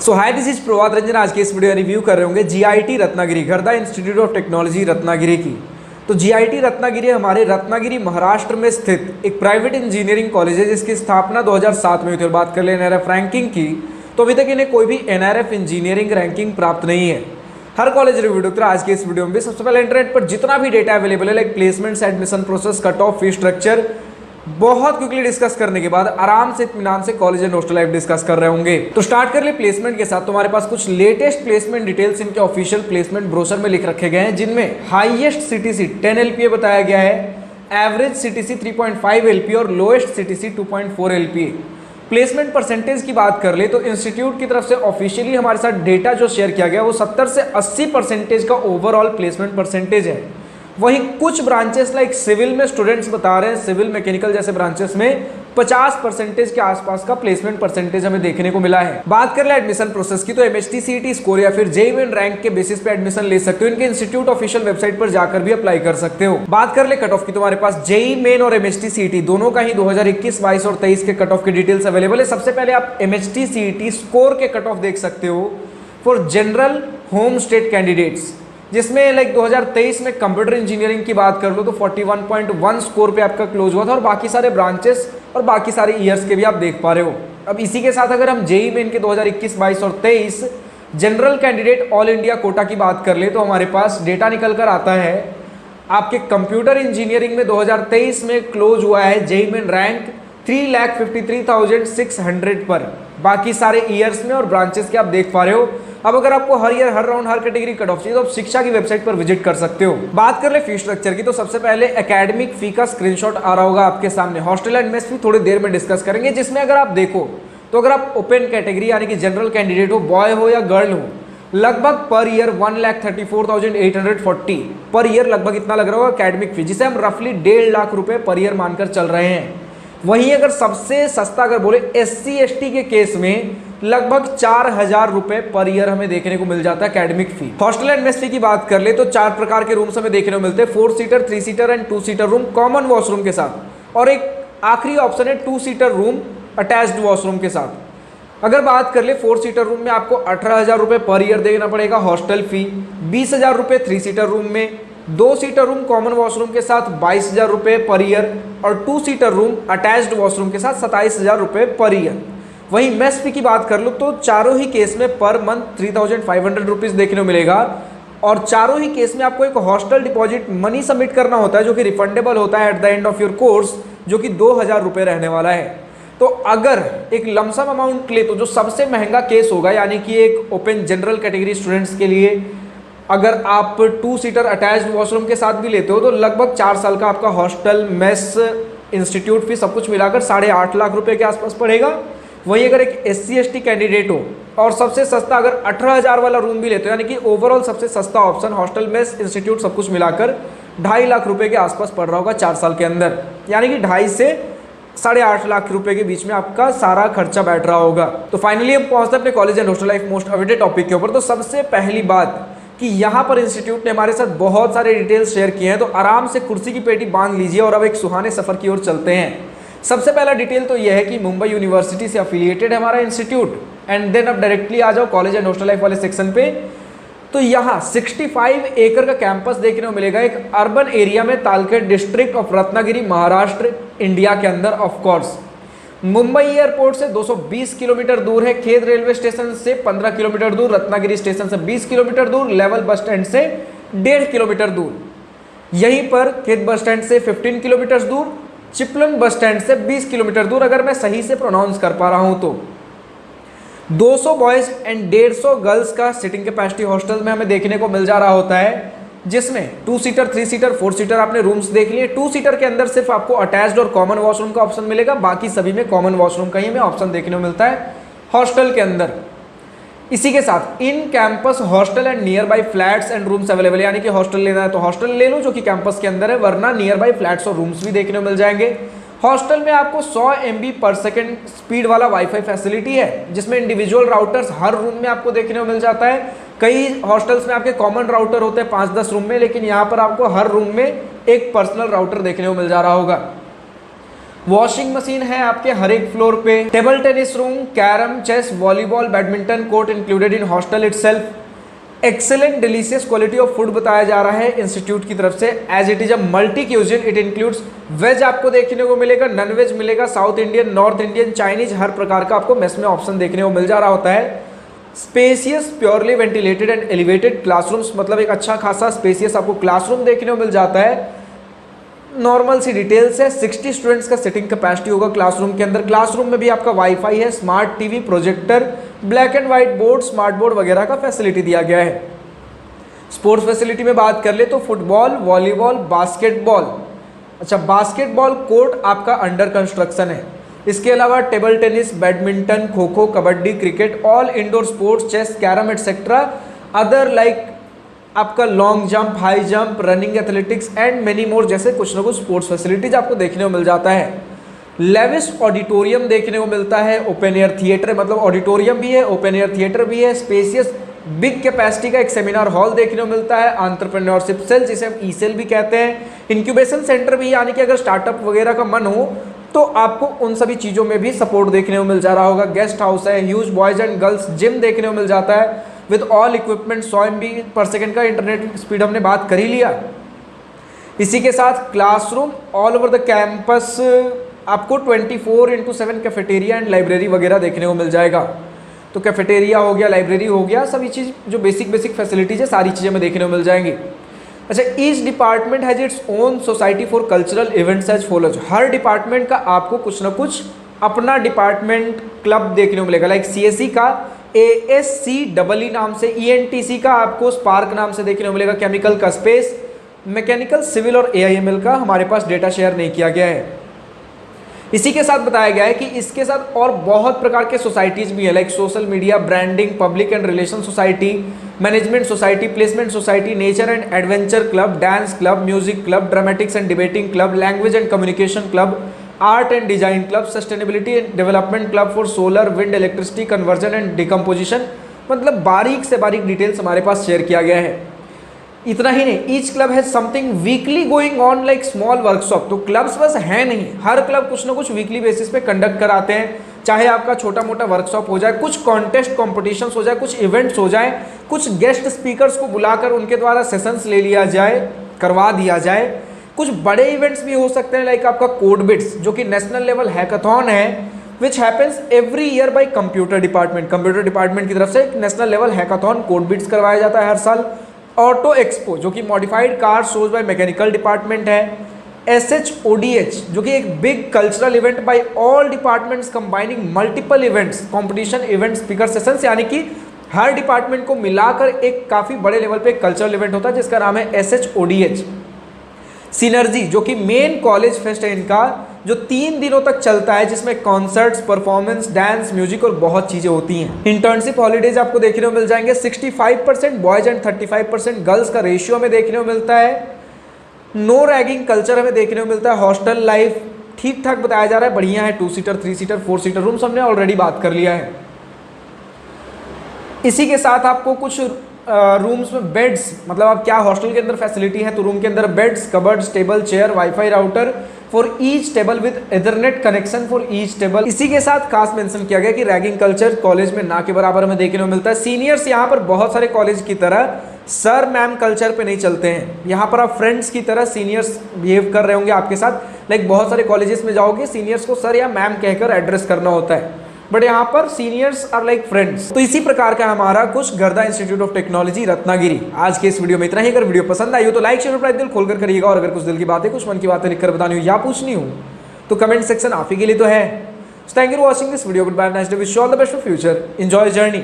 So hi, this is Prabhat Ranjan. आज के इस वीडियो रिव्यू कर रहे होंगे जीआईटी रत्नागिरी, गर्दा इंस्टीट्यूट ऑफ टेक्नोलॉजी रत्नागिरी की। तो जीआईटी रत्नागिरी हमारे रत्नागिरी महाराष्ट्र में स्थित एक प्राइवेट इंजीनियरिंग कॉलेज है जिसकी स्थापना 2007 में हुई थी। और बात कर ले एनआरएफ रैंकिंग की, तो अभी तक इन्हें कोई भी एनआरएफ इंजीनियरिंग रैंकिंग प्राप्त नहीं है। हर कॉलेज रिव्यू डॉक्टर आज के इस वीडियो में सबसे पहले इंटरनेट पर जितना भी डेटा अवेलेबल है, like placements, admission process, cut off, fee structure, बहुत क्विकली डिस्कस करने के बाद आराम से इत्मीनान से college and hostel life discuss कर रहे होंगे। तो स्टार्ट कर ले प्लेसमेंट के साथ। तुम्हारे पास कुछ लेटेस्ट प्लेसमेंट डिटेल्स इनके ऑफिशियल प्लेसमेंट ब्रोशर में लिख रखे गए हैं, जिनमें हाईएस्ट सीटीसी 10 एलपीए बताया गया है, एवरेज सीटीसी 3.5 एलपीए और lowest CTC 2.4 LPA. Placement percentage की बात कर ले तो इंस्टीट्यूट की तरफ से ऑफिशियली हमारे साथ डेटा जो शेयर किया गया वो 70 से 80% का ओवरऑल प्लेसमेंट परसेंटेज है। वहीं कुछ ब्रांचेस लाइक सिविल में स्टूडेंट्स बता रहे हैं, सिविल मैकेनिकल जैसे ब्रांचेस में 50% के आसपास का प्लेसमेंट परसेंटेज हमें देखने को मिला है। बात कर ले एडमिशन प्रोसेस की, तो एमएचटी सीईटी स्कोर या फिर जेईई मेन रैंक के बेसिस पे एडमिशन ले सकते हो। इनके इंस्टीट्यूट ऑफिशियल वेबसाइट पर जाकर भी अप्लाई कर सकते हो। बात कर ले कट ऑफ की, तुम्हारे पास जेईई मेन और एमएचटी सीईटी दोनों का ही 2021, 22 और 23 के कट ऑफ की डिटेल्स अवेलेबल है। सबसे पहले आप एमएचटी सीईटी स्कोर के कट ऑफ देख सकते हो for general home state candidates, जिसमें लाइक 2023 में कंप्यूटर इंजीनियरिंग की बात कर लो तो 41.1 स्कोर पे आपका क्लोज हुआ था, और बाकी सारे ब्रांचेस और बाकी सारे ईयर्स के भी आप देख पा रहे हो। अब इसी के साथ अगर हम जेईई मेन के 2021, 22 और 23 general candidate all India quota की बात कर ले तो हमारे पास डेटा निकल कर आता है, आपके कंप्यूटर इंजीनियरिंग में 2023 में क्लोज हुआ है जेईई मेन रैंक 3,53,600 पर। बाकी सारे ईयर्स में और ब्रांचेस के आप देख पा रहे हो। अब अगर आपको हर ईयर, हर राउंड, हर कैटेगरी कट ऑफ चाहिए तो आप शिक्षा की वेबसाइट पर विजिट कर सकते हो। बात कर ले फी स्ट्रक्चर की, तो सबसे पहले एकेडमिक फी का स्क्रीनशॉट आ रहा होगा आपके सामने। हॉस्टल एंड मेस फी थोड़ी देर में डिस्कस करेंगे, जिसमें अगर आप देखो तो अगर आप ओपन कैटेगरी यानी कि जनरल कैंडिडेट हो, बॉय हो या गर्ल हो, लगभग पर ईयर 1,34,840 पर ईयर लगभग इतना लग रहा होगा एकेडमिक फी, जिसे हम रफली 1.5 लाख रुपए पर ईयर मानकर चल रहे हैं। वहीं अगर सबसे सस्ता अगर बोले एससी एसटी के केस में लगभग 4,000 रुपए पर ईयर हमें देखने को मिल जाता है academic fee. Hostel and mess fee की बात कर ले तो 4 प्रकार के रूम्स हमें देखने को मिलते हैं, 4 seater, 3 seater and 2 seater room common washroom के साथ, और एक आखिरी ऑप्शन है 2 सीटर रूम अटैच्ड वॉशरूम के साथ। अगर बात कर ले 4 सीटर रूम में आपको 18,000 रुपए पर ईयर देना पड़ेगा हॉस्टल फी, 20,000 रुपए 3 सीटर रूम में, 2 सीटर रूम कॉमन वॉशरूम के साथ 22,000 रुपए पर ईयर, और 2 सीटर रूम अटैच्ड वॉशरूम के साथ 27,000 रुपए पर ईयर। वहीं मेस फी की बात कर लो तो चारों ही केस में पर मंथ 3,500 रुपीज़ देखने को मिलेगा, और चारों ही केस में आपको एक हॉस्टल डिपॉजिट मनी सबमिट करना होता है जो कि रिफंडेबल होता है at the end of your course, जो कि 2,000 रुपये रहने वाला है। तो अगर एक लमसम अमाउंट ले तो जो सबसे महंगा केस होगा, यानी कि एक ओपन जनरल कैटेगरी स्टूडेंट्स के लिए अगर आप 2 सीटर अटैच्ड वॉशरूम के साथ भी लेते हो तो लगभग 4 साल का आपका हॉस्टल, मेस, इंस्टीट्यूट फी सब कुछ मिलाकर 8.5 लाख रुपए के आसपास पड़ेगा। वहीं अगर एक एससी एसटी कैंडिडेट हो और सबसे सस्ता अगर 18,000 वाला रूम भी लेते हो, यानी कि ओवरऑल सबसे सस्ता ऑप्शन हॉस्टल, मेस, इंस्टीट्यूट सब कुछ मिलाकर 2.5 लाख रुपए के आसपास पड़ रहा होगा 4 साल के अंदर, यानी कि 2.5 से 8.5 लाख रुपए के बीच में आपका सारा खर्चा बैठ रहा होगा। तो फाइनली हम पहुंचते हैं अपने college and hostel life most awaited topic के ऊपर। तो सबसे पहली बात कि यहाँ पर इंस्टीट्यूट ने हमारे साथ बहुत सारे डिटेल्स शेयर किए हैं, तो आराम से कुर्सी की पेटी बांध लीजिए और अब एक सुहाने सफर की ओर चलते हैं। सबसे पहला डिटेल तो यह है कि मुंबई यूनिवर्सिटी से अफिलिएटेड है हमारा इंस्टीट्यूट, एंड देन अब डायरेक्टली आ जाओ कॉलेज एंड हॉस्टल लाइफ वाले सेक्शन पे। तो यहाँ 65 एकड़ का कैंपस देखने को मिलेगा एक अर्बन एरिया में, Talkhed district of Ratnagiri, Maharashtra, India के अंदर। ऑफ कोर्स मुंबई एयरपोर्ट से 220 किलोमीटर दूर है, खेद रेलवे स्टेशन से 15 किलोमीटर दूर, रत्नागिरी स्टेशन से 20 किलोमीटर दूर, लेवल बस स्टैंड से 1.5 किलोमीटर दूर, यहीं पर खेद बस स्टैंड से 15 किलोमीटर दूर, चिपलन बस स्टैंड से 20 किलोमीटर दूर, अगर मैं सही से प्रोनाउंस कर पा रहा हूं तो। 200 बॉयज एंड 150 गर्ल्स का सिटिंग कैपेसिटी हॉस्टल में हमें देखने को मिल जा रहा होता है, जिसमें 2 सीटर, 3 सीटर, 4 सीटर आपने रूम्स देख लिए। 2 सीटर के अंदर सिर्फ आपको अटैच्ड और कॉमन वॉशरूम का ऑप्शन मिलेगा, बाकी सभी में कॉमन वॉशरूम का ही हमें ऑप्शन देखने को मिलता है हॉस्टल के अंदर। इसी के साथ in campus hostel and near by flats and rooms available है, यानी कि हॉस्टल लेना है तो हॉस्टल ले लो जो कि कैंपस के अंदर है, वरना नियर बाई फ्लैट्स और रूम्स भी देखने को मिल जाएंगे। हॉस्टल में आपको 100 MB पर सेकेंड स्पीड वाला वाईफाई फैसिलिटी है, जिसमें इंडिविजुअल राउटर्स हर रूम में आपको देखने को मिल जाता है। कई हॉस्टल्स में आपके कॉमन राउटर होते हैं 5-10 रूम में, लेकिन यहाँ पर आपको हर रूम में एक पर्सनल राउटर देखने को मिल जा रहा होगा। वॉशिंग मशीन है आपके हर एक फ्लोर पे, table tennis room, carrom, chess, volleyball, badminton court included in hostel itself. Excellent delicious quality of food बताया जा रहा है इंस्टीट्यूट की तरफ से, as it is a multi cuisine. It includes veg आपको देखने को मिलेगा, नॉन वेज मिलेगा, South Indian, North Indian, Chinese, हर प्रकार का आपको मेस में ऑप्शन देखने को मिल जा रहा होता है। Spacious, purely ventilated and elevated classrooms, मतलब एक अच्छा खासा स्पेसियस आपको क्लासरूम देखने को मिल जाता है। नॉर्मल सी डिटेल्स है, 60 स्टूडेंट्स का सिटिंग कैपेसिटी होगा क्लासरूम के अंदर। क्लासरूम में भी आपका वाईफाई है, smart TV, projector, black and white board, smart board वगैरह का फैसिलिटी दिया गया है। स्पोर्ट्स फैसिलिटी में बात कर ले तो फुटबॉल, वॉलीबॉल, बास्केटबॉल, अच्छा बास्केटबॉल कोर्ट आपका अंडर कंस्ट्रक्शन है। इसके अलावा table tennis, badminton, kho kho, kabaddi, cricket, all indoor sports, chess, carrom etcetera, other like आपका long jump, high jump, running, athletics and many more जैसे कुछ ना कुछ स्पोर्ट्स फैसिलिटीज आपको देखने को मिल जाता है। लेविश ऑडिटोरियम देखने को मिलता है, ओपन एयर थिएटर, मतलब ऑडिटोरियम भी है, ओपन एयर थिएटर भी है, स्पेसियस बिग कैपेसिटी का एक सेमिनार हॉल देखने को मिलता है, एंटरप्रेन्योरशिप सेल जिसे हम ई सेल भी कहते हैं, इंक्यूबेशन सेंटर भी, यानी कि अगर स्टार्टअप वगैरह का मन हो तो आपको उन सभी चीज़ों में भी सपोर्ट देखने को मिल जा रहा होगा। गेस्ट हाउस है, huge boys and girls gym देखने को मिल जाता है विद ऑल इक्विपमेंट, 100 MB/s का इंटरनेट स्पीड हमने बात कर ही लिया। इसी के साथ classroom all over the campus, आपको 24/7 कैफेटेरिया एंड लाइब्रेरी वगैरह देखने को मिल जाएगा। तो कैफेटेरिया हो गया, लाइब्रेरी हो गया, सभी चीज़ जो बेसिक फैसिलिटीज है सारी चीज़ें हमें देखने को मिल जाएंगी। अच्छा, each department has its own society for cultural events as follows. हर डिपार्टमेंट का आपको कुछ ना कुछ अपना डिपार्टमेंट क्लब देखने को मिलेगा। लाइक CSE का ASCEE नाम से, ENTC का आपको स्पार्क नाम से देखने को मिलेगा, केमिकल का स्पेस, मैकेनिकल, सिविल और AIML का हमारे पास डेटा शेयर नहीं किया गया है। इसी के साथ बताया गया है कि इसके साथ और बहुत प्रकार के सोसाइटीज भी है, like social media, branding, public and relation society, management society, placement society, nature and adventure club, dance club, music club, dramatics and debating club, language and communication club, art and design club, sustainability and development club for solar, wind, electricity, conversion and decomposition, मतलब बारीक से बारीक details हमारे पास share किया गया है। इतना ही नहीं, each club has something weekly going on like small workshop. तो क्लब्स बस है नहीं, हर क्लब कुछ ना कुछ वीकली बेसिस पे कंडक्ट कराते हैं, चाहे आपका छोटा मोटा वर्कशॉप हो जाए, कुछ कॉन्टेस्ट कॉम्पिटिशंस हो जाए, कुछ इवेंट्स हो जाए, कुछ गेस्ट स्पीकर्स को बुलाकर उनके द्वारा सेशंस ले लिया जाए, करवा दिया जाए, कुछ बड़े इवेंट्स भी हो सकते हैं, लाइक आपका कोडबिट्स जो कि नेशनल लेवल हैकाथॉन है, which happens every year by computer department. Computer department की तरफ से एक नेशनल लेवल हैकाथॉन कोडबिट्स करवाया जाता है हर साल। ऑटो एक्सपो जो कि modified car shows by mechanical department है। SHODH जो कि एक big cultural event bye all departments combining multiple events, competition, event, speaker sessions, यानी कि हर डिपार्टमेंट को मिलाकर एक काफ़ी बड़े लेवल पे कल्चरल इवेंट होता है जिसका नाम है SHODH। सिनर्जी जो कि मेन कॉलेज फेस्ट है इनका, जो 3 दिनों तक चलता है, जिसमें कॉन्सर्ट्स, परफॉर्मेंस, डांस, म्यूजिक और बहुत चीज़ें होती हैं। इंटर्नशिप हॉलीडेज आपको देखने को मिल जाएंगे, 65% बॉयज एंड 35% गर्ल्स का रेशियो हमें देखने को मिलता है। नो रैगिंग कल्चर हमें देखने को मिलता है। हॉस्टल लाइफ ठीक ठाक बताया जा रहा है, बढ़िया है। 2 सीटर, 3 सीटर, 4 सीटर रूम्स हमने ऑलरेडी बात कर लिया है। इसी के साथ आपको कुछ रूम्स में बेड्स, मतलब अब क्या हॉस्टल के अंदर फैसिलिटी है, तो रूम के अंदर beds, cupboards, table, chair, wifi router for each table with Ethernet connection for each table. इसी के साथ खास मेंशन किया गया कि रैगिंग कल्चर कॉलेज में ना के बराबर हमें देखने को मिलता है। सीनियर्स यहाँ पर बहुत सारे कॉलेज की तरह सर मैम कल्चर पे नहीं चलते हैं, यहाँ पर आप फ्रेंड्स की तरह सीनियर्स बिहेव कर रहे होंगे आपके साथ। लाइक बहुत सारे कॉलेजेस में जाओगे, सीनियर्स को सर या मैम कहकर एड्रेस करना होता है, बट यहाँ पर सीनियर्स आर लाइक फ्रेंड्स। तो इसी प्रकार का हमारा कुछ गर्दा इंस्टीट्यूट ऑफ टेक्नोलॉजी रत्नागिरी। आज के इस वीडियो में इतना ही। अगर वीडियो पसंद आई हो तो लाइक, शेयर और दिल खोलकर करिएगा, और अगर कुछ दिल की बातें, कुछ मन की बातें लिखकर बतानी हो या पूछनी हो तो कमेंट सेक्शन आप ही के लिए तो है। Thank you for watching this video. Good bye, nice day, wish you all the best for future, enjoy journey.